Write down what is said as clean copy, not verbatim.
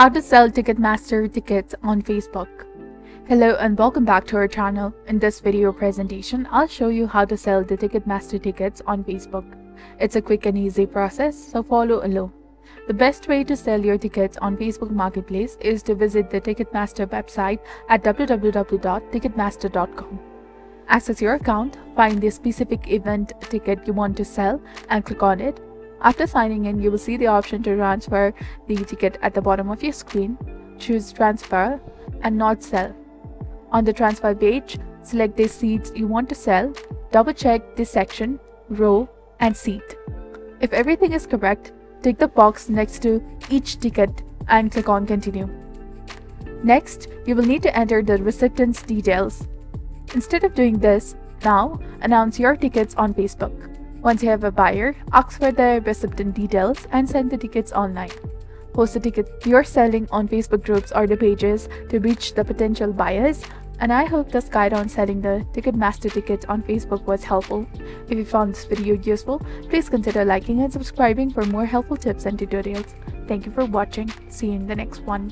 How to sell Ticketmaster tickets on Facebook. Hello and welcome back to our channel. In this video presentation, I'll show you how to sell the Ticketmaster tickets on Facebook. It's a quick and easy process, so follow along. The best way to sell your tickets on Facebook Marketplace is to visit the Ticketmaster website at www.ticketmaster.com. Access your account, find the specific event ticket you want to sell and click on it. After signing in, you will see the option to transfer the ticket at the bottom of your screen. Choose transfer and not sell. On the transfer page, select the seats you want to sell, double check the section, row and seat. If everything is correct, tick the box next to each ticket and click on continue. Next, you will need to enter the recipient's details. Instead of doing this, now announce your tickets on Facebook. Once you have a buyer, ask for the recipient details and send the tickets online. Post the ticket you're selling on Facebook groups or the pages to reach the potential buyers. And I hope this guide on selling the Ticketmaster tickets on Facebook was helpful. If you found this video useful, please consider liking and subscribing for more helpful tips and tutorials. Thank you for watching. See you in the next one.